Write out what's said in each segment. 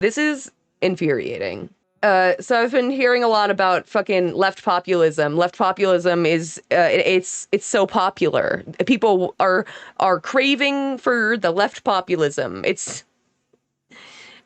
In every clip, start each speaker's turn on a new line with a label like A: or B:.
A: This is infuriating. So I've been hearing a lot about fucking left populism. Left populism is it's so popular. People are craving for the left populism. It's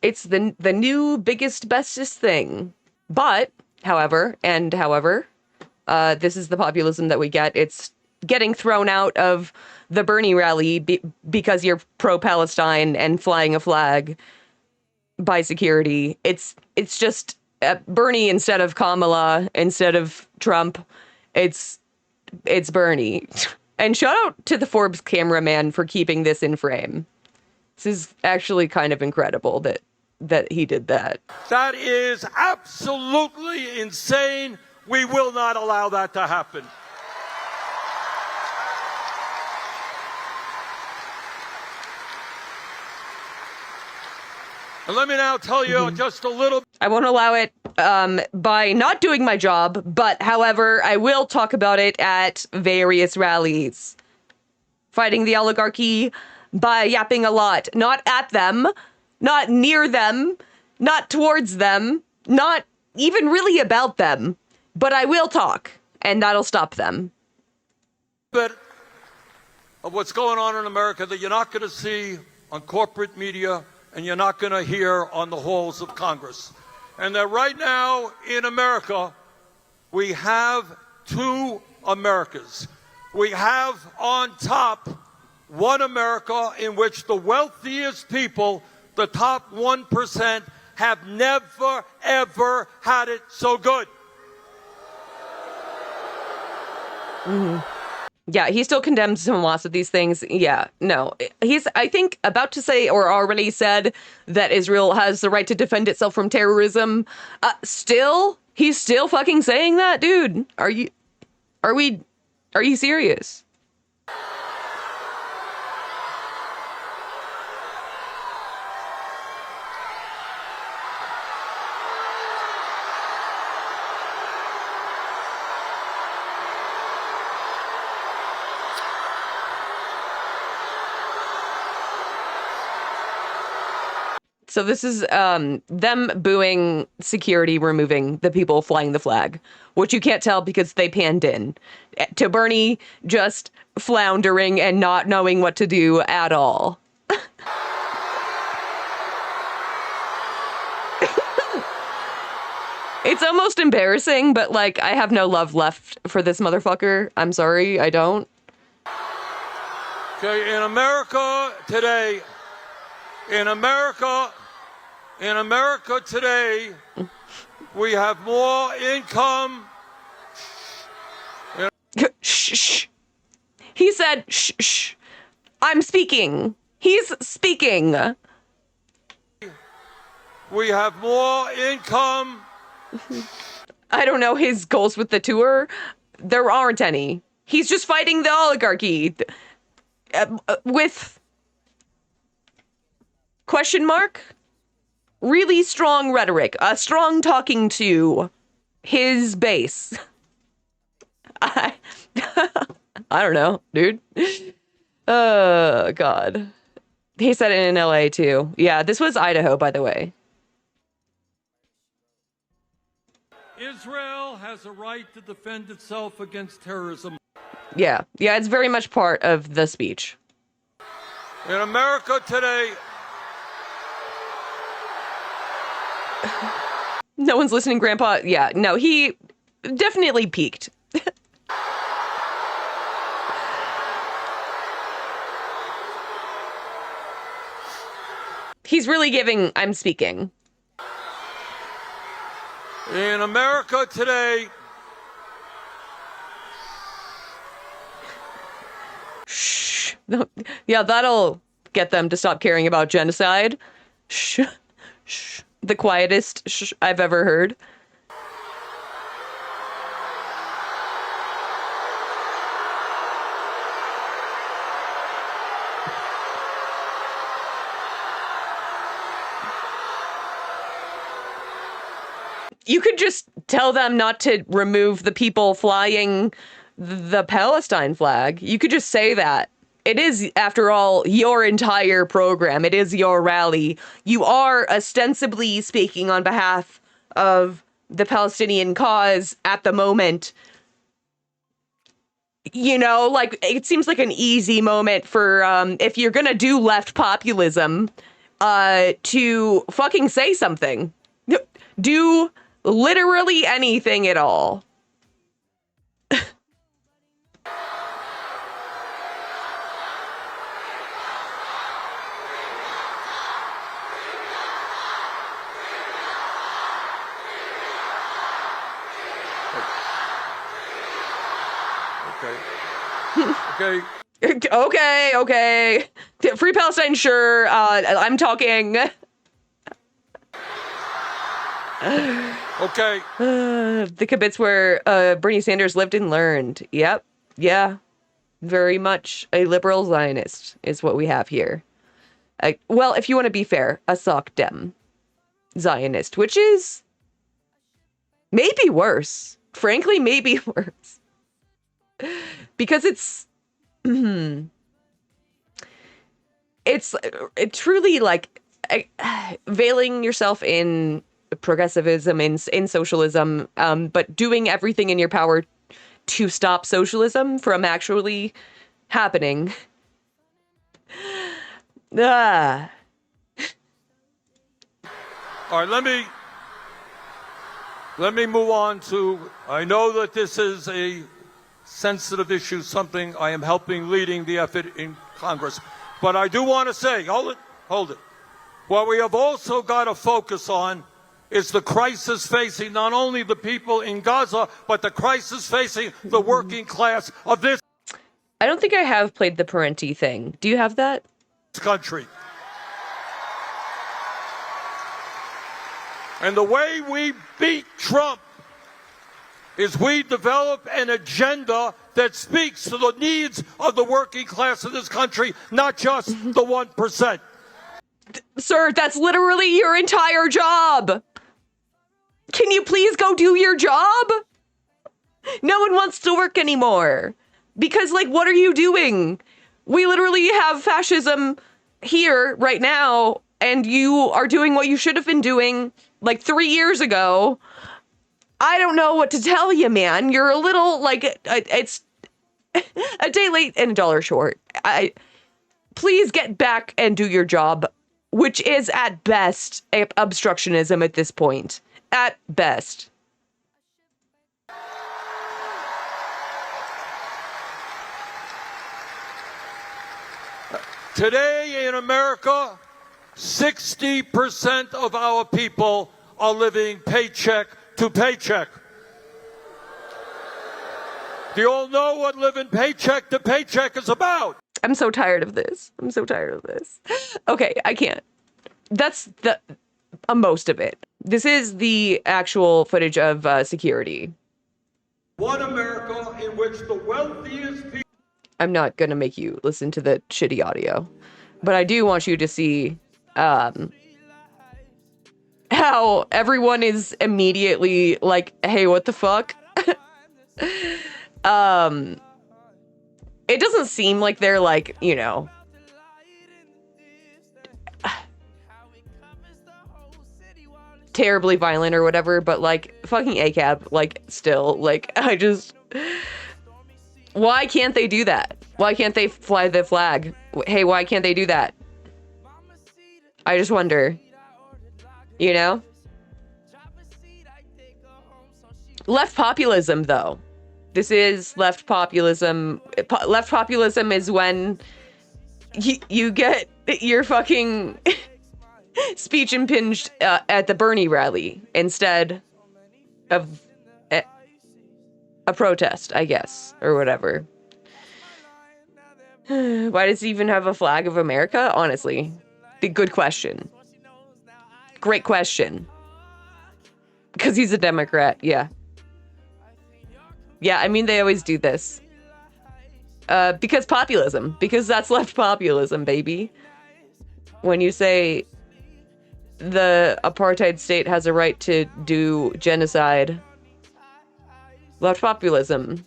A: the new biggest bestest thing. But however, this is the populism that we get. It's getting thrown out of the Bernie rally because you're pro-Palestine and flying a flag by security. It's just Bernie instead of Kamala, instead of Trump. It's Bernie. And shout out to the Forbes cameraman for keeping this in frame. This is actually kind of incredible that he did that.
B: That is absolutely insane. We will not allow that to happen. And let me now tell you just a little.
A: I won't allow it by not doing my job, but however, I will talk about it at various rallies. Fighting the oligarchy by yapping a lot. Not at them, not near them, not towards them, not even really about them. But I will talk, and that'll stop them.
B: Bit of what's going on in America that you're not going to see on corporate media and you're not going to hear on the halls of Congress. And that right now in America, we have two Americas. We have on top one America in which the wealthiest people, the top 1%, have never, ever had it so good.
A: Mm-hmm. Yeah, he still condemns lots of these things. Yeah, no. He's, I think, about to say or already said that Israel has the right to defend itself from terrorism. He's still fucking saying that, dude. Are you serious? So this is them booing security removing the people flying the flag, which you can't tell because they panned in to Bernie just floundering and not knowing what to do at all. It's almost embarrassing, but like I have no love left for this motherfucker. I'm sorry, I don't.
B: Okay, in America today, we have more income.
A: Shh. He said, shh. I'm speaking. He's speaking.
B: We have more income.
A: I don't know his goals with the tour. There aren't any. He's just fighting the oligarchy. With question mark? Really strong rhetoric. A strong talking to his base. I don't know, dude. Oh, God. He said it in LA, too. Yeah, this was Idaho, by the way.
B: Israel has a right to defend itself against terrorism.
A: Yeah, it's very much part of the speech.
B: In America today...
A: No one's listening, Grandpa. Yeah, no, he definitely peaked. He's really giving, I'm speaking.
B: In America today...
A: Shh. Yeah, that'll get them to stop caring about genocide. Shh. The quietest shh I've ever heard. You could just tell them not to remove the people flying the Palestine flag. You could just say that. It is, after all, your entire program. It is your rally. You are ostensibly speaking on behalf of the Palestinian cause at the moment. You know, like, it seems like an easy moment for, if you're gonna do left populism, to fucking say something. Do literally anything at all.
B: Okay.
A: Okay. Free Palestine, sure. I'm talking.
B: Okay.
A: The kibitz where Bernie Sanders lived and learned. Yep. Yeah. Very much a liberal Zionist is what we have here. Well, if you want to be fair, a sock dem Zionist, which is maybe worse. Frankly, maybe worse. Because it's truly like veiling yourself in progressivism, in socialism, but doing everything in your power to stop socialism from actually happening.
B: All right, let me move on to, I know that this is a sensitive issue, something I am leading the effort in Congress. But I do want to say, hold it. What we have also got to focus on is the crisis facing not only the people in Gaza, but the crisis facing the working class of this
A: I don't think I have played the Parenti thing. Do you have that?
B: Country. And the way we beat Trump is we develop an agenda that speaks to the needs of the working class of this country, not just the 1%.
A: Sir, that's literally your entire job. Can you please go do your job? No one wants to work anymore. Because, like, what are you doing? We literally have fascism here right now, and you are doing what you should have been doing, like, 3 years ago. I don't know what to tell you, man. You're a little, like, it's a day late and a dollar short. Please get back and do your job, which is, at best, obstructionism at this point. At best.
B: Today in America, 60% of our people are living paycheck to paycheck. Do you all know what living paycheck to paycheck is about?
A: I'm so tired of this. Okay, I can't. That's the most of it. This is the actual footage of security.
B: One America in which the wealthiest people...
A: I'm not gonna make you listen to the shitty audio, but I do want you to see how everyone is immediately like, hey, what the fuck? It doesn't seem like they're like, you know, terribly violent or whatever, but like fucking ACAB, like still, like why can't they do that? Why can't they fly the flag? Hey, why can't they do that? I just wonder. You know? Left populism, though. This is left populism. Left populism is when you get your fucking speech impinged at the Bernie rally instead of a protest, I guess, or whatever. Why does he even have a flag of America? Honestly, good question. Great question. Because he's a Democrat, yeah. Yeah, I mean, they always do this. Because populism. Because that's left populism, baby. When you say the apartheid state has a right to do genocide. Left populism.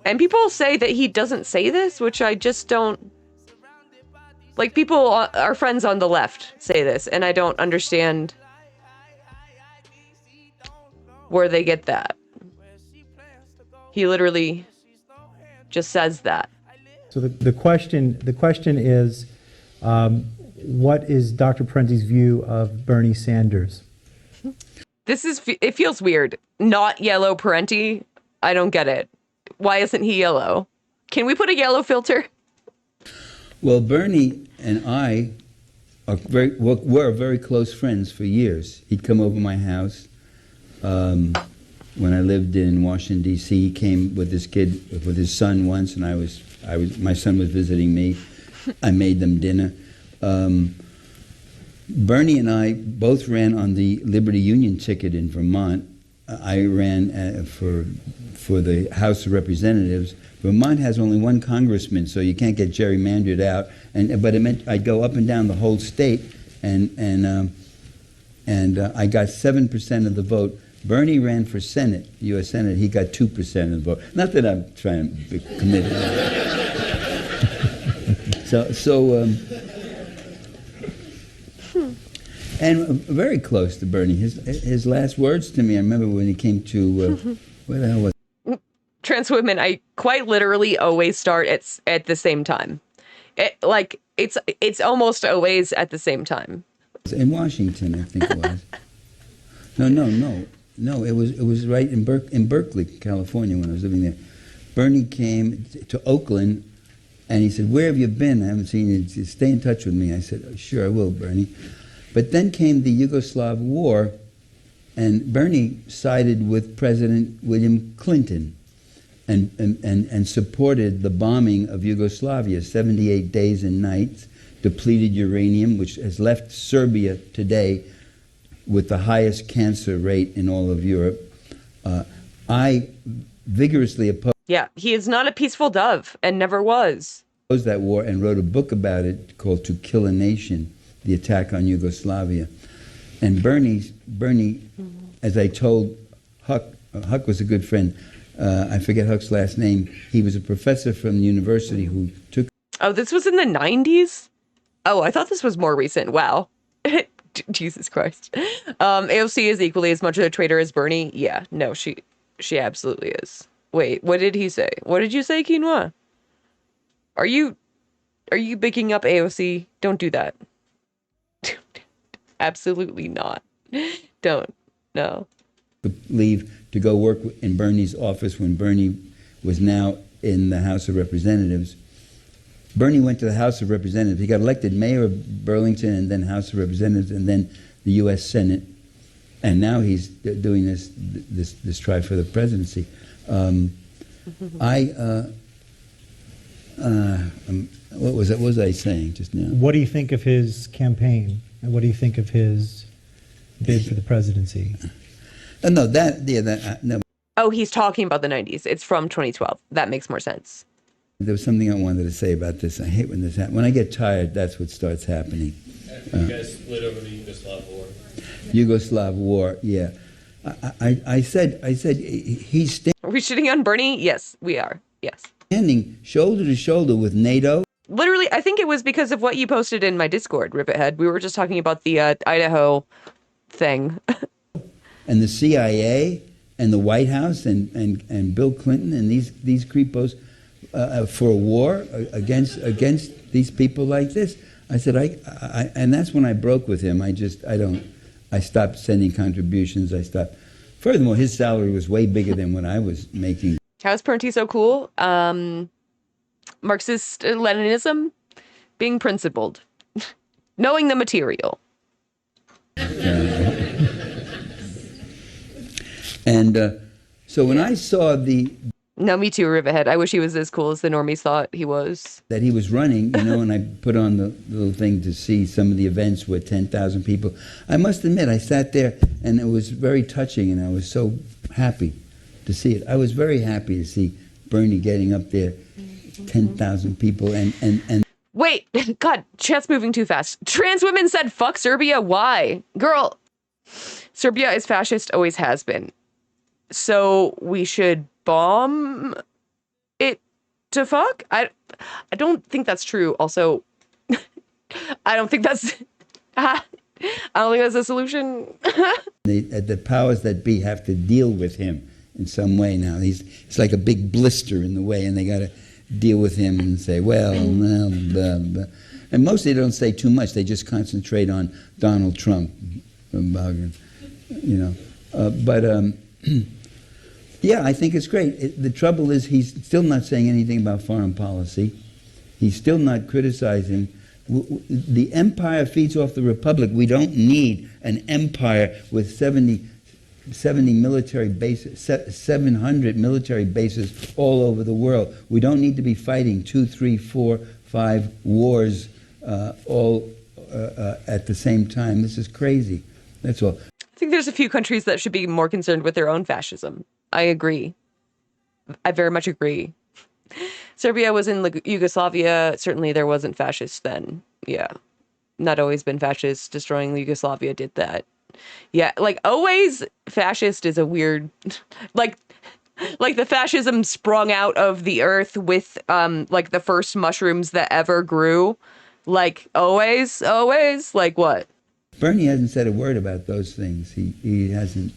A: And people say that he doesn't say this, which I just don't... Like, people, our friends on the left say this, and I don't understand where they get that. He literally just says that.
C: So the question is, what is Dr. Parente's view of Bernie Sanders?
A: It feels weird. Not yellow Parenti. I don't get it. Why isn't he yellow? Can we put a yellow filter?
D: Well, Bernie and I were very close friends for years. He'd come over my house when I lived in Washington, D.C. He came with his son once, and my son was visiting me. I made them dinner. Bernie and I both ran on the Liberty Union ticket in Vermont. I ran for the House of Representatives. Vermont has only one congressman, so you can't get gerrymandered out. But it meant I'd go up and down the whole state, and I got 7% of the vote. Bernie ran for Senate, U.S. Senate. He got 2% of the vote. Not that I'm trying to be committed. And very close to Bernie. His last words to me, I remember when he came to, where the hell was it?
A: Trans women, I quite literally always start at the same time. It's almost always at the same time.
D: In Washington, I think it was. No. It was right in Berkeley, California, when I was living there. Bernie came to Oakland, and he said, "Where have you been? I haven't seen you. Stay in touch with me." I said, "Oh, sure, I will, Bernie." But then came the Yugoslav war, and Bernie sided with President William Clinton and supported the bombing of Yugoslavia, 78 days and nights, depleted uranium, which has left Serbia today with the highest cancer rate in all of Europe. I vigorously opposed
A: Yeah, he is not a peaceful dove and never was.
D: that war and wrote a book about it called To Kill a Nation, the attack on Yugoslavia. And Bernie, as I told Huck, Huck was a good friend. I forget Huck's last name. He was a professor from the university who took...
A: Oh, this was in the 90s? Oh, I thought this was more recent. Wow. Jesus Christ. AOC is equally as much of a traitor as Bernie. Yeah, no, she absolutely is. Wait, what did he say? What did you say, Quinoa? Are you bigging up AOC? Don't do that. Absolutely not. Don't. No.
D: Leave to go work in Bernie's office when Bernie was now in the House of Representatives. Bernie went to the House of Representatives. He got elected mayor of Burlington and then House of Representatives and then the U.S. Senate. And now he's doing this try for the presidency. What was I saying just now?
C: What do you think of his campaign? And what do you think of his bid for the presidency?
D: No.
A: Oh, he's talking about the 90s. It's from 2012. That makes more sense.
D: There was something I wanted to say about this. I hate when this happens. When I get tired, that's what starts happening.
E: You guys split over the Yugoslav war.
D: Yugoslav war, yeah. I said he's
A: Are we shitting on Bernie? Yes, we are. Yes.
D: standing shoulder to shoulder with NATO.
A: Literally, I think it was because of what you posted in my Discord, Rippethead. We were just talking about the Idaho thing.
D: And the CIA and the White House and Bill Clinton and these creepos for a war against these people like this. I said, and that's when I broke with him. I stopped sending contributions. I stopped. Furthermore, his salary was way bigger than what I was making.
A: How's Parenti so cool? Marxist Leninism, being principled, knowing the material.
D: And so when I saw
A: No, me too, Rivethead. I wish he was as cool as the normies thought he was.
D: that he was running, and I put on the little thing to see some of the events with 10,000 people, I must admit, I sat there, and it was very touching, and I was so happy to see it. I was very happy to see Bernie getting up there, 10,000 people, and
A: Wait, God, chat's moving too fast. Trans women said, fuck Serbia, why? Girl, Serbia is fascist, always has been. So we should bomb to fuck? I don't think that's true. Also, I don't think that's I don't think that's a solution.
D: The powers that be have to deal with him in some way now. It's like a big blister in the way, and they got to deal with him and say, well, blah, blah. And mostly they don't say too much. They just concentrate on Donald Trump, yeah, I think it's great. The trouble is he's still not saying anything about foreign policy. He's still not criticizing. The empire feeds off the republic. We don't need an empire with 70 military bases, 700 military bases all over the world. We don't need to be fighting 2, 3, 4, 5 wars all at the same time. This is crazy. That's all.
A: I think there's a few countries that should be more concerned with their own fascism. I agree. I very much agree. Serbia was in Yugoslavia. Certainly there wasn't fascists then. Yeah. Not always been fascist. Destroying Yugoslavia did that. Yeah, like always fascist is a weird like the fascism sprung out of the earth with like the first mushrooms that ever grew. Like always, like what?
D: Bernie hasn't said a word about those things. He hasn't.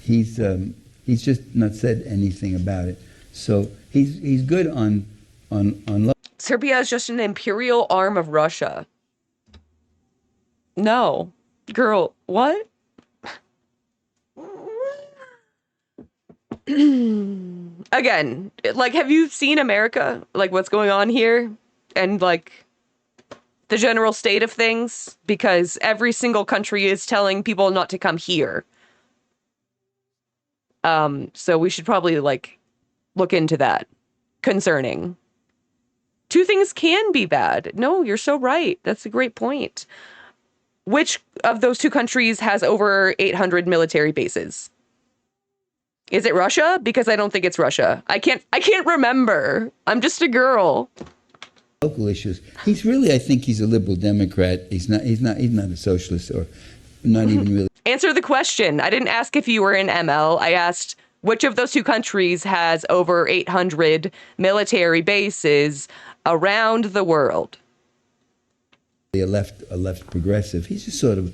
D: He's just not said anything about it. So he's good on.
A: Serbia is just an imperial arm of Russia. No, girl, what? Again, like, have you seen America? Like, what's going on here? And like the general state of things? Because every single country is telling people not to come here. So we should probably like look into that. Concerning. Two things can be bad. No, you're so right. That's a great point. Which of those two countries has over 800 military bases? Is it Russia? Because I don't think it's Russia. I can't remember. I'm just a girl.
D: Local issues. He's really, I think he's a liberal Democrat. He's not a socialist or not even really.
A: Answer the question. I didn't ask if you were in ML. I asked which of those two countries has over 800 military bases around the world.
D: A left progressive. He's just sort of.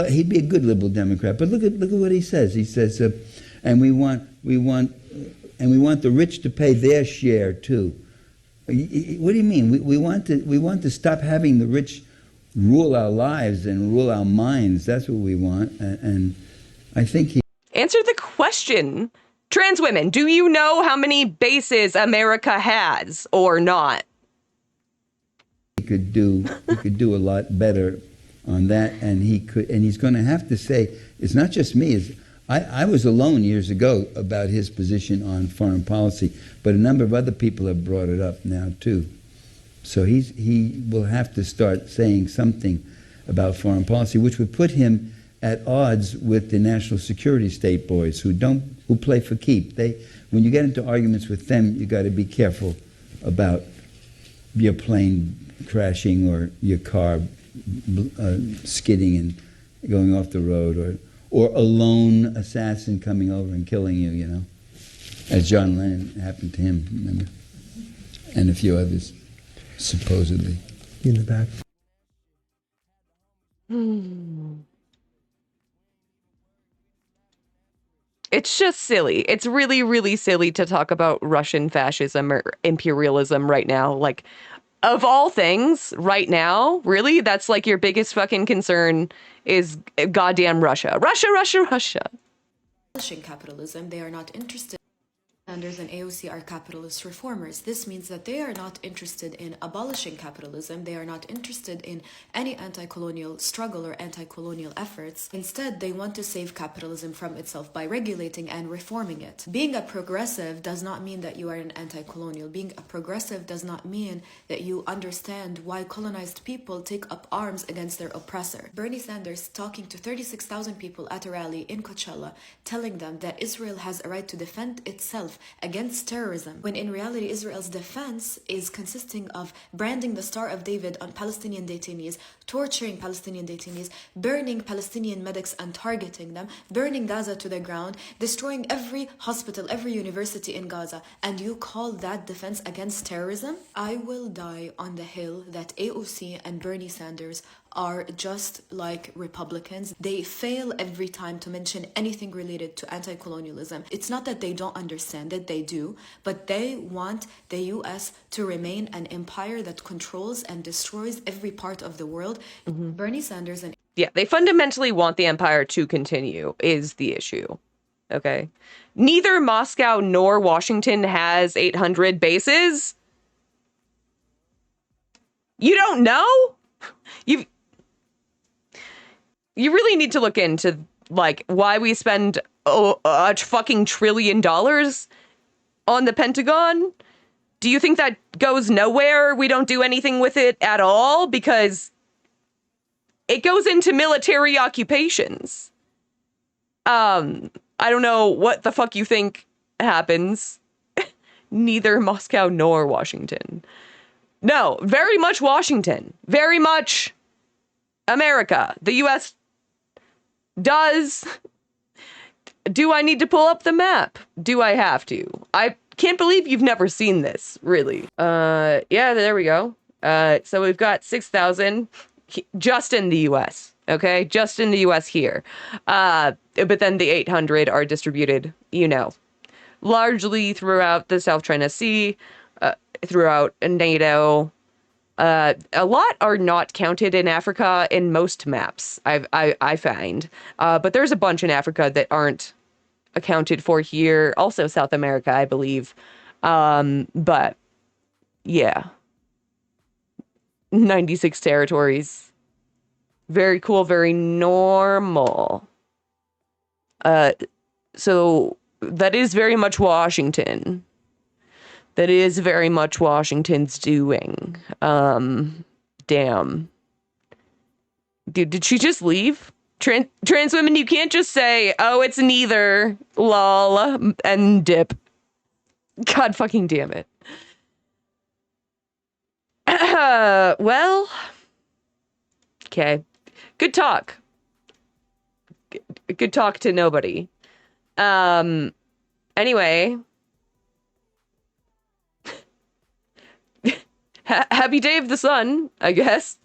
D: He'd be a good liberal Democrat. But look at what he says. He says, and we want the rich to pay their share too. What do you mean? We want to stop having the rich rule our lives and rule our minds. That's what we want. And I think he.
A: Answer the question. Trans women, do you know how many bases America has or not?
D: He could do a lot better on that, and he's going to have to say, it's not just me. I was alone years ago about his position on foreign policy, but a number of other people have brought it up now too. So he will have to start saying something about foreign policy, which would put him at odds with the national security state boys who play for keep. When you get into arguments with them, you got to be careful about your plane crashing or your car skidding and going off the road, or a lone assassin coming over and killing you, you know, as John Lennon happened to him, remember, and a few others, supposedly.
C: In the back.
A: It's just silly. It's really, really silly to talk about Russian fascism or imperialism right now. Like, of all things, right now, really, that's like your biggest fucking concern is goddamn Russia. Russia.
F: Capitalism, they are not interested. Sanders and AOC are capitalist reformers. This means that they are not interested in abolishing capitalism. They are not interested in any anti-colonial struggle or anti-colonial efforts. Instead, they want to save capitalism from itself by regulating and reforming it. Being a progressive does not mean that you are an anti-colonial. Being a progressive does not mean that you understand why colonized people take up arms against their oppressor. Bernie Sanders talking to 36,000 people at a rally in Coachella, telling them that Israel has a right to defend itself itself against terrorism, when in reality Israel's defense is consisting of branding the Star of David on Palestinian detainees, torturing Palestinian detainees, burning Palestinian medics and targeting them, burning Gaza to the ground, destroying every hospital, every university in Gaza, and you call that defense against terrorism? I will die on the hill that AOC and Bernie Sanders are just like Republicans. They fail every time to mention anything related to anti-colonialism. It's not that they don't understand it, they do, but they want the US to remain an empire that controls and destroys every part of the world. Bernie Sanders and
A: Yeah, they fundamentally want the empire to continue, is the issue. Okay. Neither Moscow nor Washington has 800 bases. You don't know? You really need to look into, like, why we spend a fucking $1 trillion on the Pentagon. Do you think that goes nowhere? We don't do anything with it at all? Because it goes into military occupations. I don't know what the fuck you think happens. Neither Moscow nor Washington. No, very much Washington. Very much America. The US does. Do I need to pull up the map? Do I have to? I can't believe you've never seen this, really. Yeah, there we go. So we've got 6,000 just in the US, okay? Just in the US here. But then the 800 are distributed, you know, largely throughout the South China Sea, throughout NATO. A lot are not counted in Africa in most maps, I find. But there's a bunch in Africa that aren't accounted for here. Also South America, I believe. But yeah. 96 territories. Very cool, very normal. So that is very much Washington. That is very much Washington's doing. Damn. Did she just leave? Trans women, you can't just say, oh, it's neither, lol, and dip. God fucking damn it. Well, okay. Good talk. Good talk to nobody. Anyway. Happy Day of the Sun, I guess.